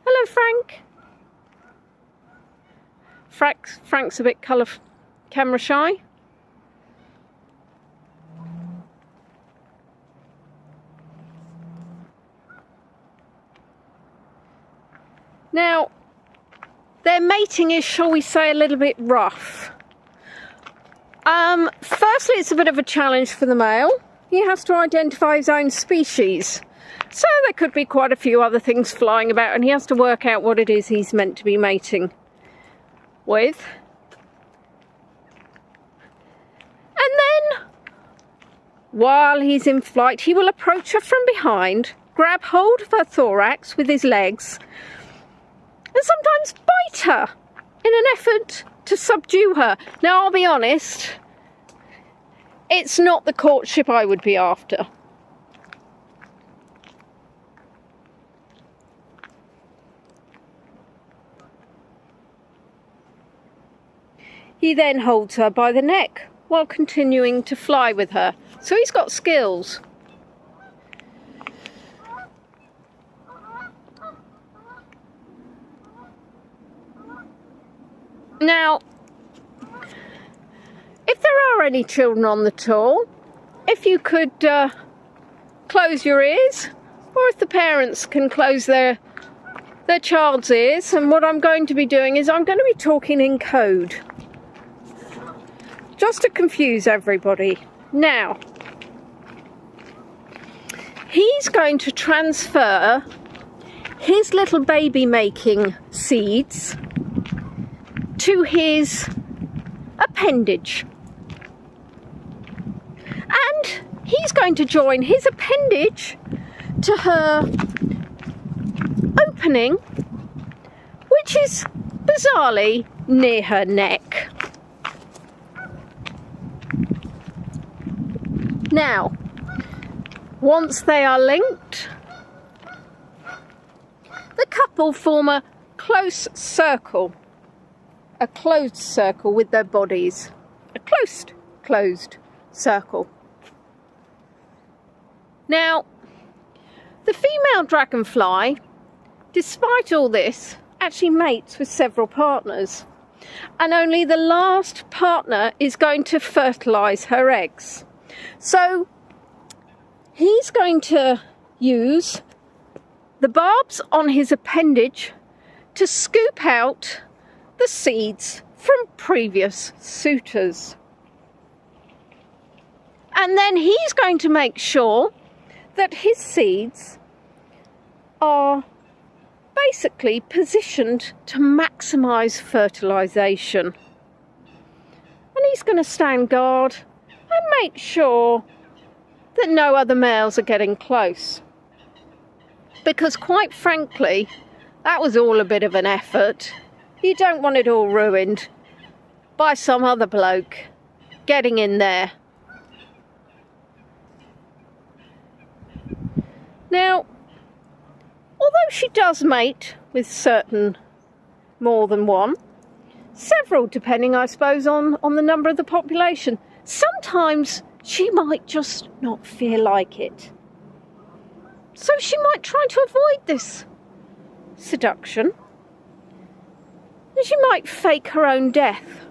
Hello, Frank. Frank's a bit camera shy. Now, their mating is, shall we say, a little bit rough. Firstly, it's a bit of a challenge for the male. He has to identify his own species. So there could be quite a few other things flying about, and he has to work out what it is he's meant to be mating with. And then, while he's in flight, he will approach her from behind, grab hold of her thorax with his legs, and sometimes bite her in an effort to subdue her. Now, I'll be honest, it's not the courtship I would be after. He then holds her by the neck while continuing to fly with her. So he's got skills. Now, if there are any children on the tour, if you could close your ears or if the parents can close their child's ears. And what I'm going to be doing is I'm going to be talking in code, just to confuse everybody. Now, he's going to transfer his little baby making seeds to his appendage. And he's going to join his appendage to her opening, which is bizarrely near her neck. Now, once they are linked, the couple form a close circle, a closed circle with their bodies, a closed circle. Now, the female dragonfly, despite all this, actually mates with several partners, and only the last partner is going to fertilise her eggs. So he's going to use the barbs on his appendage to scoop out the seeds from previous suitors. And then he's going to make sure that his seeds are basically positioned to maximise fertilisation. And he's going to stand guard and make sure that no other males are getting close. Because quite frankly, that was all a bit of an effort. You don't want it all ruined by some other bloke getting in there. Now, although she does mate with certain more than one, several depending I suppose on the number of the population, sometimes she might just not feel like it. So she might try to avoid this seduction. And she might fake her own death,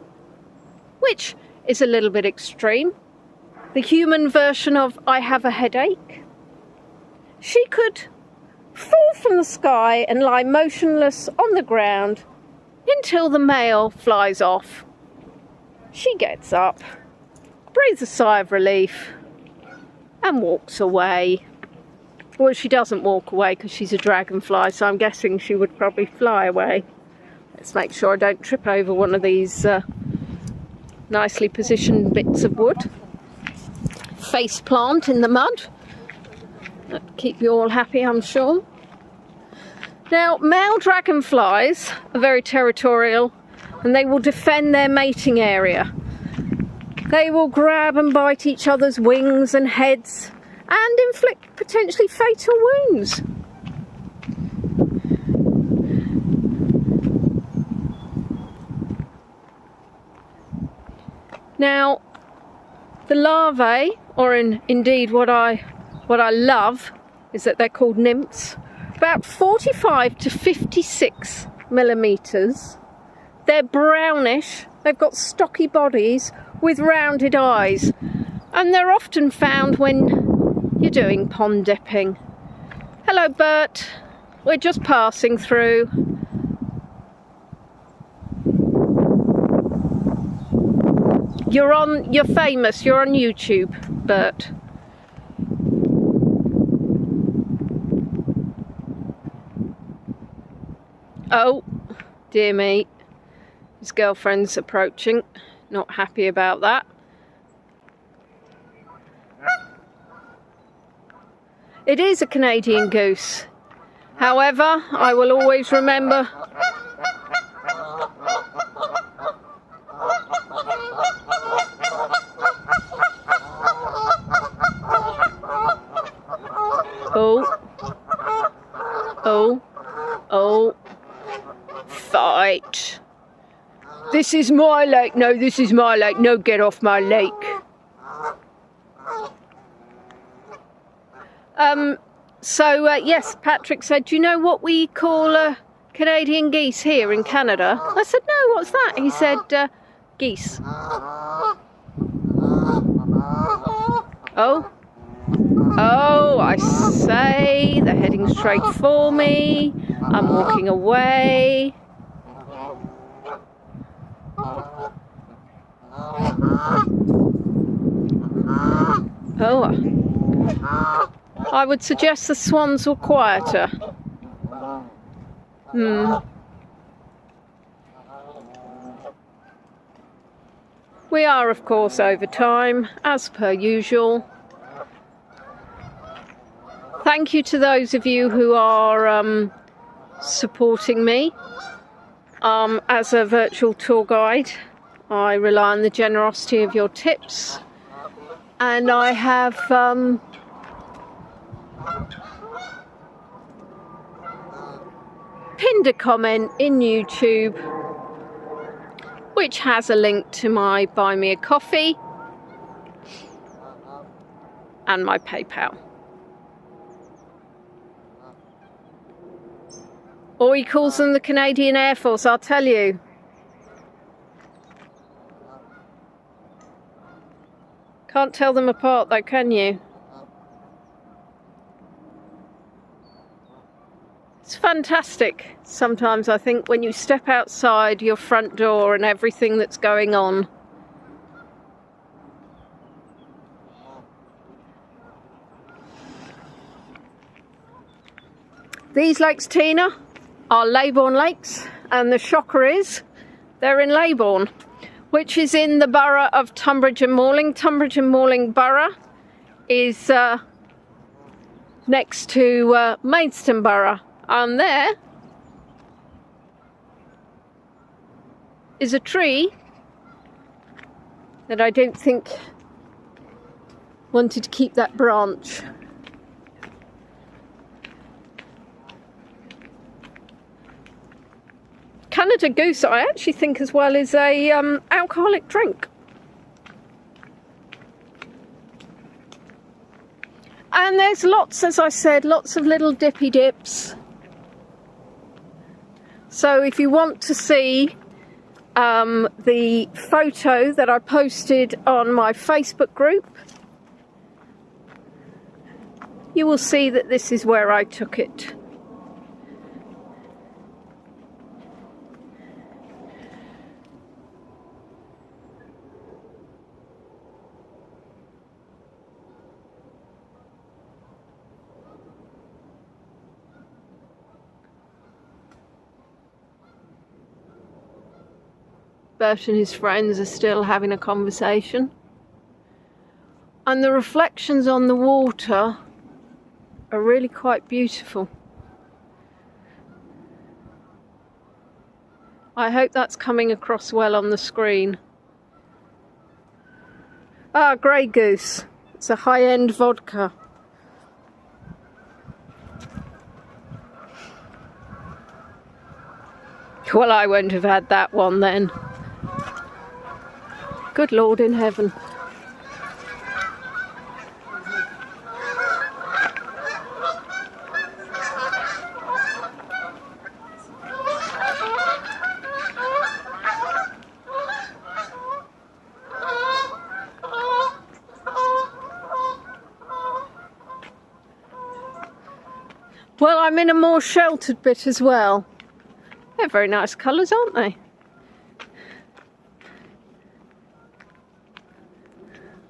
which is a little bit extreme. The human version of I have a headache. She could fall from the sky and lie motionless on the ground until the male flies off. She gets up, breathes a sigh of relief, and walks away. Well, she doesn't walk away because she's a dragonfly, so I'm guessing she would probably fly away. Let's make sure I don't trip over one of these nicely positioned bits of wood. Face plant in the mud. That'd keep you all happy, I'm sure. Now, male dragonflies are very territorial and they will defend their mating area. They will grab and bite each other's wings and heads and inflict potentially fatal wounds. Now, the larvae, or indeed what I love, is that they're called nymphs, about 45 to 56 millimetres. They're brownish, they've got stocky bodies with rounded eyes, and they're often found when you're doing pond dipping. Hello Bert, we're just passing through. You're famous, you're on YouTube, Bert. Oh, dear me, his girlfriend's approaching, not happy about that. It is a Canadian goose, however, I will always remember Oh, fight. This is my lake. No, this is my lake. No, get off my lake. Yes, Patrick said, do you know what we call Canadian geese here in Canada? I said, no, what's that? He said, geese. Oh. Oh, I say, they're heading straight for me. I'm walking away. Oh, I would suggest the swans were quieter. We are, of course, over time, as per usual. Thank you to those of you who are supporting me as a virtual tour guide. I rely on the generosity of your tips, and I have pinned a comment in YouTube which has a link to my Buy Me a Coffee and my PayPal. Or he calls them the Canadian Air Force, I'll tell you. Can't tell them apart though, can you? It's fantastic sometimes, I think, when you step outside your front door and everything that's going on. These lakes, Tina, are Leybourne Lakes, and the shocker is they're in Leybourne, which is in the borough of Tunbridge and Morling. Tunbridge and Morling borough is next to Maidstone borough, and there is a tree that I don't think wanted to keep that branch. Canada Goose, I actually think, as well, is a alcoholic drink. And there's lots, as I said, lots of little dippy dips. So if you want to see the photo that I posted on my Facebook group, you will see that this is where I took it. Bert and his friends are still having a conversation, and the reflections on the water are really quite beautiful. I hope that's coming across well on the screen. Ah, Grey Goose. It's a high-end vodka. Well, I won't have had that one then. Good Lord in heaven. Well, I'm in a more sheltered bit as well. They're very nice colours, aren't they?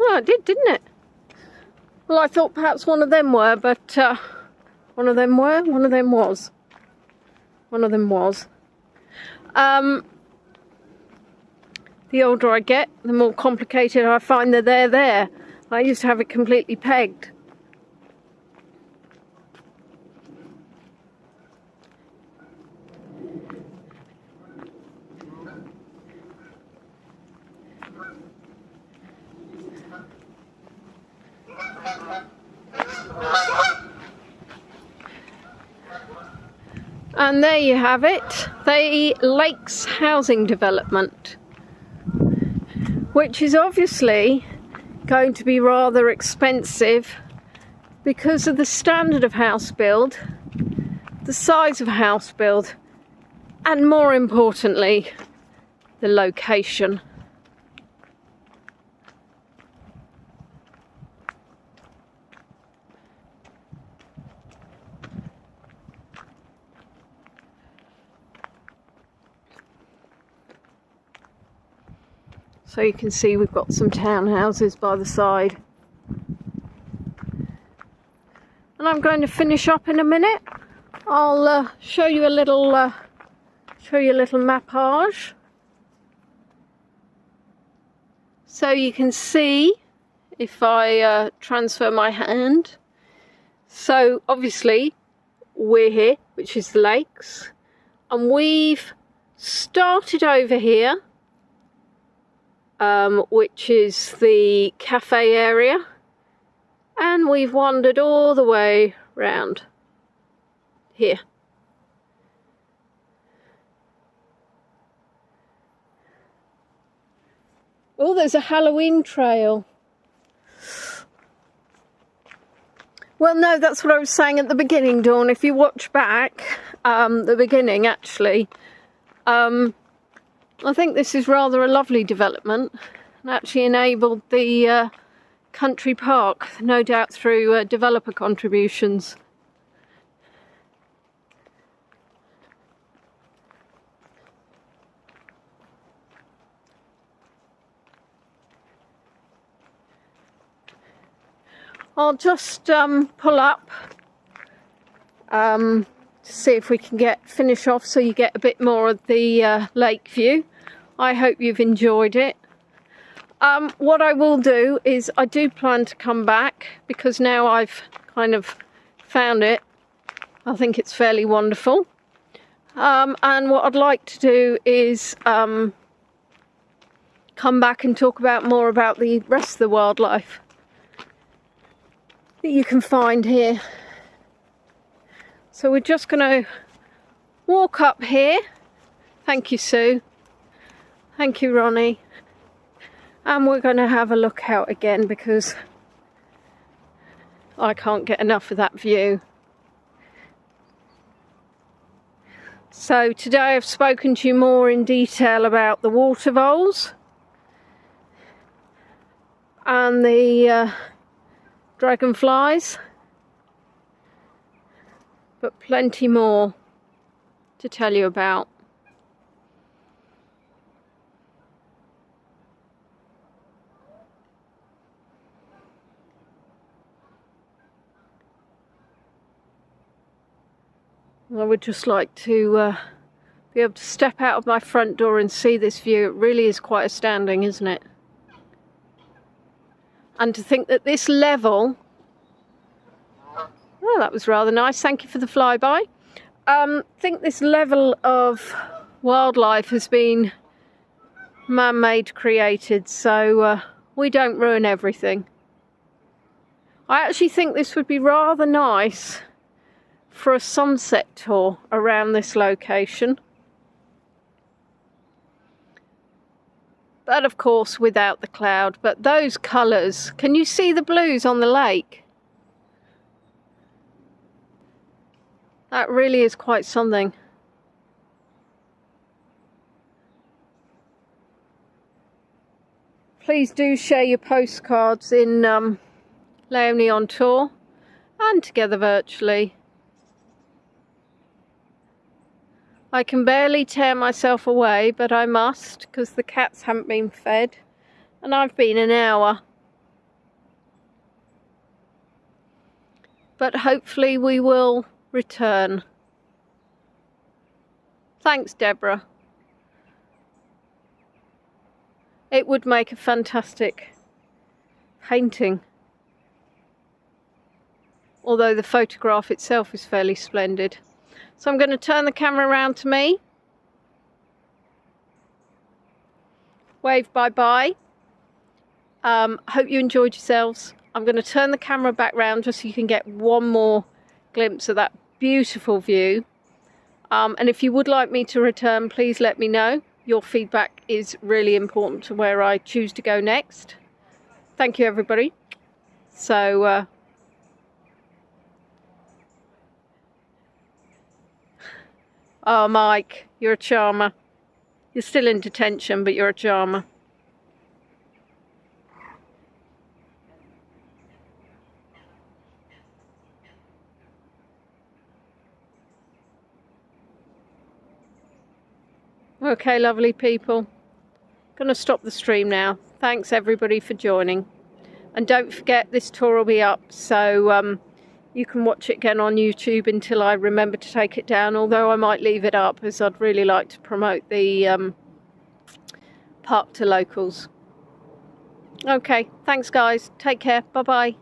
Oh, it did, didn't it? Well, I thought perhaps one of them were, but one of them were, one of them was. One of them was. The older I get, the more complicated I find that they're there. I used to have it completely pegged. And there you have it, the Lakes housing development, which is obviously going to be rather expensive because of the standard of house build, the size of house build, and more importantly, the location. So you can see we've got some townhouses by the side. And I'm going to finish up in a minute. I'll show you a little mappage. So you can see if I transfer my hand. So obviously we're here, which is the lakes, and we've started over here, which is the cafe area, and we've wandered all the way round here. Oh, there's a Halloween trail. Well, no, that's what I was saying at the beginning, Dawn. If you watch back, the beginning actually, I think this is rather a lovely development, and actually enabled the country park, no doubt through developer contributions. I'll just pull up to see if we can finish off so you get a bit more of the lake view. I hope you've enjoyed it. What I will do is I do plan to come back, because now I've kind of found it. I think it's fairly wonderful. And what I'd like to do is come back and talk more about the rest of the wildlife that you can find here. So we're just going to walk up here. Thank you, Sue. Thank you, Ronnie. And we're going to have a look out again, because I can't get enough of that view. So today I've spoken to you more in detail about the water voles and the dragonflies, but plenty more to tell you about. I would just like to be able to step out of my front door and see this view. It really is quite astounding, isn't it? And to think that this level, oh, that was rather nice, thank you for the flyby. Think this level of wildlife has been man-made, created, so we don't ruin everything. I actually think this would be rather nice for a sunset tour around this location. But of course without the cloud. But those colours, can you see the blues on the lake? That really is quite something. Please do share your postcards in Leonie on Tour and Together Virtually. I can barely tear myself away, but I must, because the cats haven't been fed, and I've been an hour. But hopefully we will return. Thanks, Deborah. It would make a fantastic painting, although the photograph itself is fairly splendid. So I'm going to turn the camera around to me. Wave bye-bye. Hope you enjoyed yourselves. I'm going to turn the camera back round just so you can get one more glimpse of that beautiful view. And if you would like me to return, please let me know. Your feedback is really important to where I choose to go next. Thank you, everybody. So, oh, Mike, you're a charmer. You're still in detention, but you're a charmer. Okay, lovely people. Gonna stop the stream now. Thanks everybody for joining. And don't forget, this tour will be up, so you can watch it again on YouTube until I remember to take it down, although I might leave it up as I'd really like to promote the park to locals. Okay, thanks guys. Take care. Bye-bye.